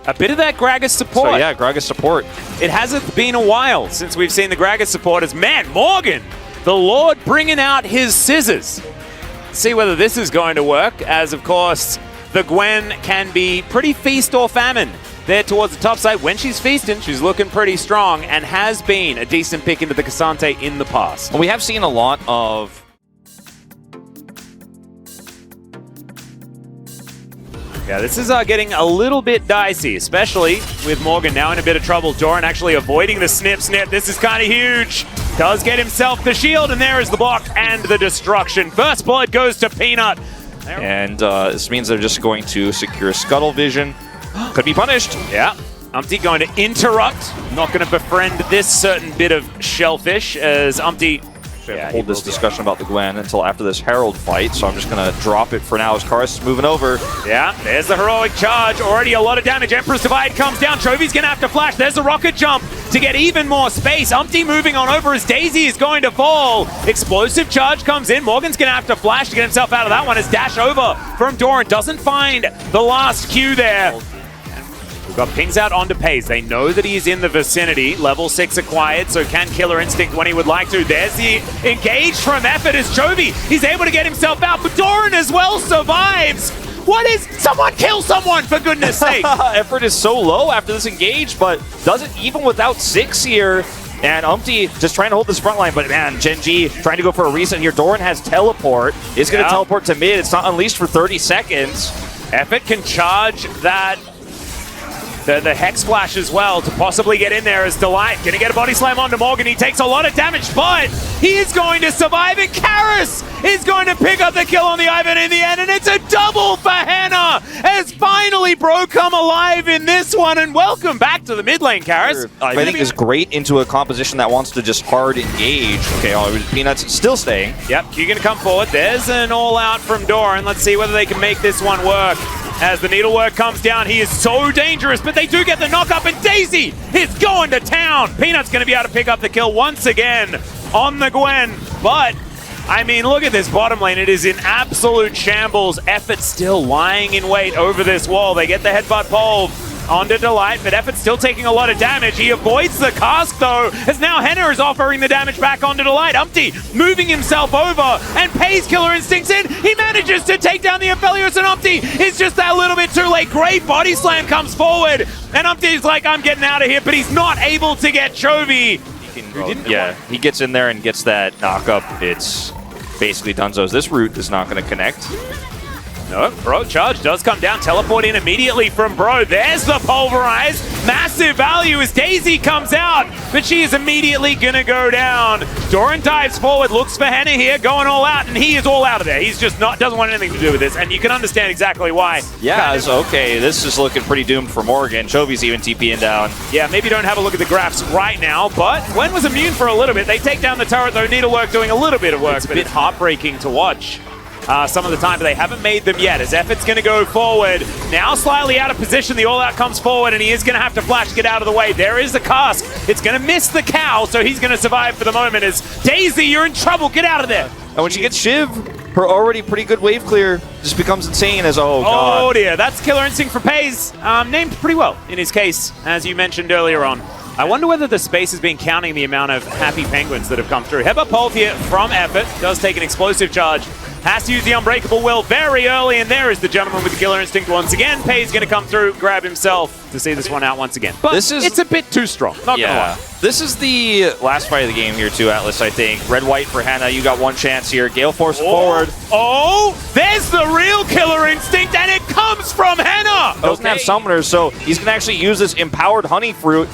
A bit of that Gragas support. So yeah, Gragas support. It hasn't been a while since we've seen the Gragas supporters. Man, Morgan, the Lord bringing out his scissors. See whether this is going to work, as of course, the Gwen can be pretty feast or famine there towards the top side. When she's feasting, she's looking pretty strong and has been a decent pick into the Cassante in the past. Well, we have seen a lot of... Yeah, this is getting a little bit dicey, especially with Morgan now in a bit of trouble. Doran actually avoiding the snip. This is kind of huge. Does get himself the shield, and there is the block and the destruction. First bullet goes to Peanut. And this means they're just going to secure Scuttle Vision. Could be punished. Yeah. Umpty going to interrupt. Not going to befriend this certain bit of Shellfish as Umpty... Yeah, hold this discussion about the Gwen until after this Herald fight, so I'm just going to drop it for now as Karis is moving over. Yeah, there's the heroic charge. Already a lot of damage. Emperor's Divide comes down. Chovy's going to have to flash. There's a rocket jump to get even more space. Umpty moving on over as Daisy is going to fall. Explosive charge comes in. Morgan's going to have to flash to get himself out of that one as dash over from Doran. Doesn't find the last Q there. We've got pings out onto Pays. They know that he's in the vicinity. Level 6 acquired, so can Killer Instinct when he would like to. There's the engage from Effort as Chovy. He's able to get himself out, but Doran as well survives. What is... Someone kill someone, for goodness sake! Effort is so low after this engage, but does it even without 6 here. And Umpty just trying to hold this front line, but man, Gen G trying to go for a reset here. Doran has teleport. Is going to teleport to mid. It's not unleashed for 30 seconds. Effort can charge that... The Hex Flash as well to possibly get in there as Delight. Gonna get a body slam onto Morgan. He takes a lot of damage, but he is going to survive. And Karis is going to pick up the kill on the Ivan in the end. And it's a double for Hannah as finally Bro come alive in this one. And welcome back to the mid lane, Karis. I think is great into a composition that wants to just hard engage. Okay, Peanuts still staying. Yep, Q gonna come forward. There's an all out from Doran. Let's see whether they can make this one work. As the needlework comes down, he is so dangerous, but they do get the knock up, and Daisy is going to town. Peanut's going to be able to pick up the kill once again on the Gwen, but I mean, look at this bottom lane. It is in absolute shambles. Effort still lying in wait over this wall. They get the headbutt pole onto Delight, but Effort's still taking a lot of damage. He avoids the cast, though, as now Henna is offering the damage back onto Delight. Umpty moving himself over, and Pays Killer Instincts in. He manages to take down the Aphelios, and Umpty is just that little bit too late. Great body slam comes forward, and Umpty's like, I'm getting out of here, but he's not able to get Chovy. Yeah, he gets in there and gets that knock up. It's basically Dunzo's. This route is not going to connect. No, Bro charge does come down. Teleport in immediately from Bro. There's the pulverize. Massive value as Daisy comes out, but she is immediately going to go down. Doran dives forward, looks for Henna here, going all out, and he is all out of there. He's just doesn't want anything to do with this, and you can understand exactly why. Yeah, okay, this is looking pretty doomed for Morgan. Chovy's even TPing down. Yeah, maybe don't have a look at the graphs right now, but Gwen was immune for a little bit. They take down the turret, though. Needlework doing a little bit of work, but it's heartbreaking to watch. Some of the time, but they haven't made them yet as Effort's going to go forward. Now slightly out of position, the all-out comes forward, and he is going to have to flash to get out of the way. There is the cask. It's going to miss the cow, so he's going to survive for the moment as Daisy, you're in trouble. Get out of there. And when she gets Shiv, her already pretty good wave clear just becomes insane as, oh, God. Oh, dear. That's Killer Instinct for Pays. Named pretty well in his case, as you mentioned earlier on. I wonder whether the space has been counting the amount of happy penguins that have come through. Headbutt pole here from Effort. Does take an explosive charge. Has to use the Unbreakable Will very early, and there is the gentleman with the Killer Instinct once again. Pays going to come through, grab himself to see this one out once again. But it's a bit too strong, not gonna lie. This is the last fight of the game here too, Atlas, I think. Red-white for Hannah, you got one chance here. Gale Force forward. Oh, there's the real Killer Instinct, and it comes from Hannah! Doesn't have summoners, so he's going to actually use this Empowered Honey Fruit.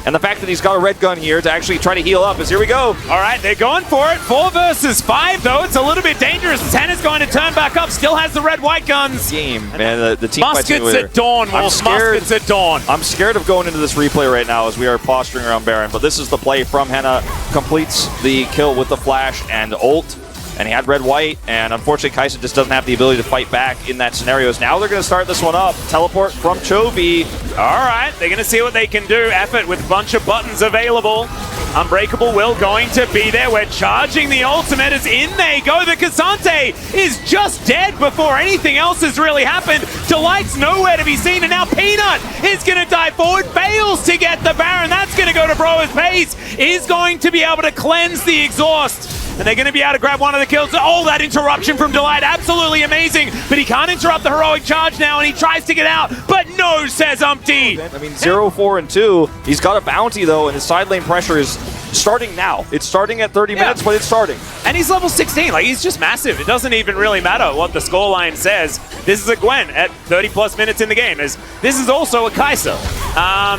And the fact that he's got a red gun here to actually try to heal up is here we go. All right, they're going for it. 4 versus 5, though. It's a little bit dangerous. Hannah's going to turn back up. Still has the red-white guns. Game, man. The team Muskets at dawn, Wolf. Muskets at dawn. I'm scared of going into this replay right now as we are posturing around Baron. But this is the play from Hannah. Completes the kill with the flash and ult. And he had red-white, and unfortunately Kaisa just doesn't have the ability to fight back in that scenario. Now they're going to start this one up. Teleport from Chovy. All right, they're going to see what they can do. Effort with a bunch of buttons available. Unbreakable Will going to be there. We're charging the ultimate as in they go. The Cassante is just dead before anything else has really happened. Delight's nowhere to be seen, and now Peanut is going to dive forward, fails to get the Baron. That's going to go to Bro as Pace is going to be able to cleanse the exhaust. And they're going to be able to grab one of the kills. Oh, that interruption from Delight, absolutely amazing. But he can't interrupt the heroic charge now, and he tries to get out. But no, says Umpty. I mean, 0, 4, and 2. He's got a bounty, though, and his side lane pressure is starting now. It's starting at 30 minutes, but it's starting. And he's level 16. Like, he's just massive. It doesn't even really matter what the scoreline says. This is a Gwen at 30-plus minutes in the game. This is also a Kai'Sa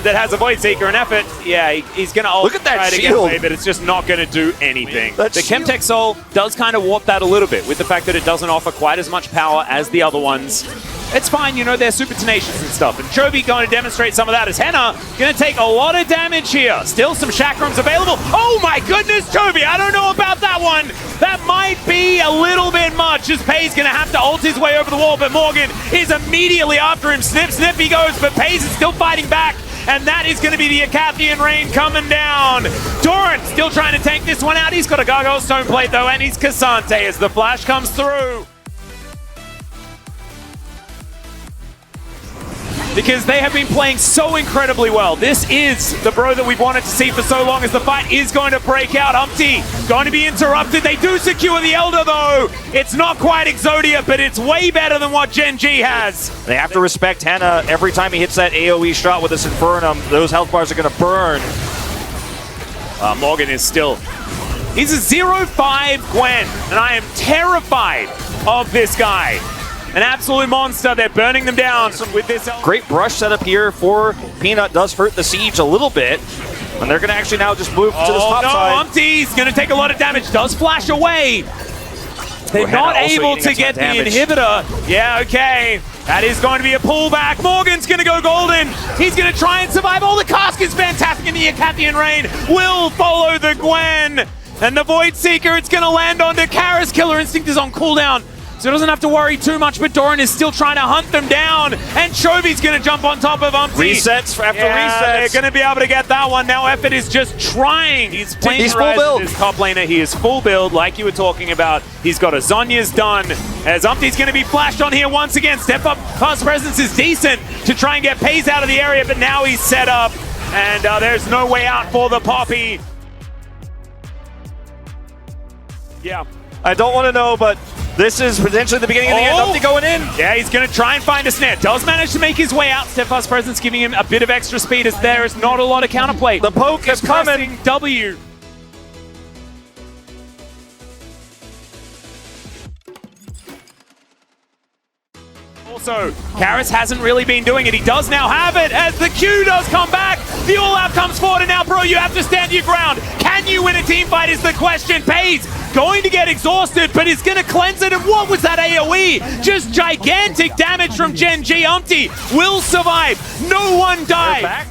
that has a Void Seeker and effort. Yeah, he's going to ult. Look at that try to get shield. away, but it's just not going to do anything. That The shield. Chemtech Soul does kind of warp that a little bit with the fact that it doesn't offer quite as much power as the other ones. It's fine, you know, they're super tenacious and stuff. And Chovy going to demonstrate some of that as Henna going to take a lot of damage here. Still some chakrams available. Oh my goodness, Chovy, I don't know about that one. That might be a little bit much as Pay's going to have to ult his way over the wall, but Morgan is immediately after him. Snip, snip he goes, but Pay's is still fighting back. And that is going to be the Acathian rain coming down. Doran still trying to tank this one out. He's got a Gargoyle Stone Plate though, and he's Cassante as the flash comes through. Because they have been playing so incredibly well. This is the Bro that we've wanted to see for so long as the fight is going to break out. Umpty going to be interrupted. They do secure the Elder though. It's not quite Exodia, but it's way better than what Gen G has. They have to respect Henna. Every time he hits that AoE shot with this Infernum, those health bars are going to burn. Morgan is still... He's a 0-5 Gwen, and I am terrified of this guy. An absolute monster. They're burning them down with this. Great brush setup here for Peanut. Does hurt the siege a little bit. And they're going to actually now just move to the top side. Umpty's going to take a lot of damage. Does flash away. They're not able to get the inhibitor. Yeah, okay. That is going to be a pullback. Morgan's going to go golden. He's going to try and survive. Oh, the cask is fantastic in the Acathian rain. Will follow the Gwen. And the Void Seeker, it's going to land onto Karis. Killer Instinct is on cooldown, so he doesn't have to worry too much, but Doran is still trying to hunt them down, and Chovy's going to jump on top of Umpty. Resets after resets. They're going to be able to get that one. Now Effort is just trying. He's playing full build. His top laner. He is full build, like you were talking about. He's got a Zonya's done, as Umpty's going to be flashed on here once again. Step up pass presence is decent to try and get Pays out of the area, but now he's set up, and there's no way out for the Poppy. Yeah. I don't want to know, but this is potentially the beginning of the end. Umpty going in. Yeah, he's going to try and find a snare. Does manage to make his way out. Steadfast Presence giving him a bit of extra speed as there is not a lot of counterplay. The poke is coming. W. Also, Karis hasn't really been doing it. He does now have it as the Q does come back. The all-out comes forward, and now, Bro, you have to stand your ground. Can you win a team fight is the question. Pays going to get exhausted, but he's going to cleanse it. And what was that AoE? Just gigantic damage from Gen G. Umpty will survive. No one died.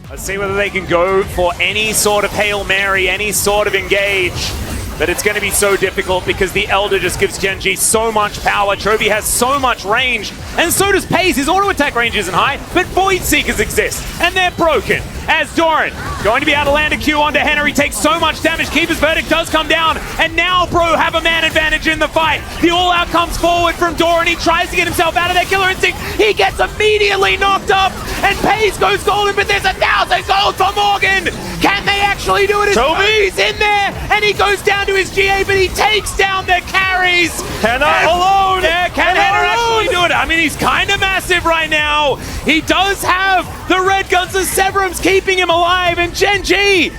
Let's see whether they can go for any sort of Hail Mary, any sort of engage. But it's going to be so difficult because the Elder just gives Gen G so much power. Chovy has so much range, and so does Pays. His auto attack range isn't high, but Void Seekers exist, and they're broken. As Doran going to be able to land a Q onto Henry, takes so much damage. Keeper's Verdict does come down, and now Bro have a man advantage in the fight. The all-out comes forward from Doran. He tries to get himself out of there. Killer Instinct, he gets immediately knocked up, and Pays goes golden, but there's 1,000 gold for Morgan. Can they actually do it? Chovy's in there, and he goes down to his GA, but he takes down the carries. Henna alone. Yeah, can Henna actually do it? I mean, he's kind of massive right now. He does have the red guns of Severum's keeping him alive, and Gen G,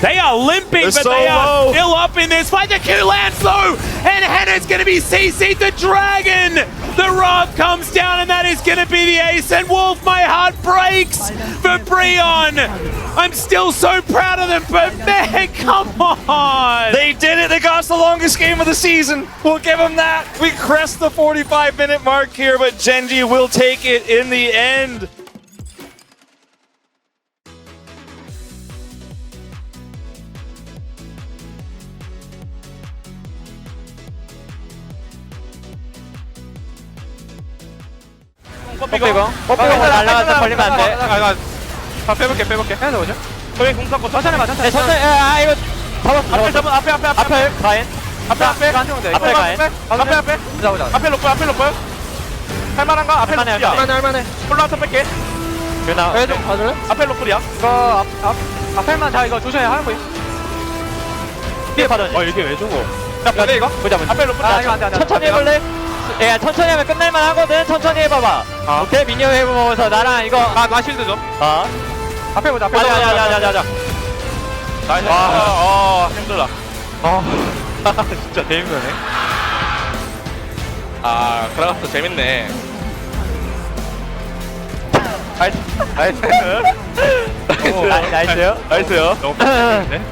they are limping, but they are still up in this fight. The Q lands though, and Henna's going to be CC'd. The Dragon, the Wrath comes down, and that is going to be the ace. And Wolf, my heart breaks for Breon. I'm still so proud of them, but man, come on. They did it. They got us the longest game of the season. We'll give them that. We crest the 45-minute mark here, but Gen G will take it in the end. 뽀삐고 날라가서 걸리면 안돼. 다 빼볼게 해야 돼 보죠. 저희 공 쐈고 천천히 가 천천히 네 천천히. 아 이거 앞에 잡은 앞에 앞에 가인. 앞에 앞에 가인. 앞에 보자 보자. 앞에 로컬 할만한가? 앞에 로컬이야 할만해. 콜라한테 뺄게 유나. 좀 봐줄래? 앞에 로컬이야 이거 앞에만 자 이거 조심해 하는 거임. 뒤에 받아. 이게 왜 저거 야 근데 이거? 보자. 앞에 로컬이야 이거 안돼. 천천히 해볼래? 야 천천히 하면 끝날만 하거든. 천천히 해봐봐. 오케이 미니어 해보면서 나랑 이거. 나 실드 좀 앞에 보자. 앞에 자자자자자 나이스 힘들다 진짜 재밌네 그라가스 재밌네 나이스요. 나이스요 너무 재밌네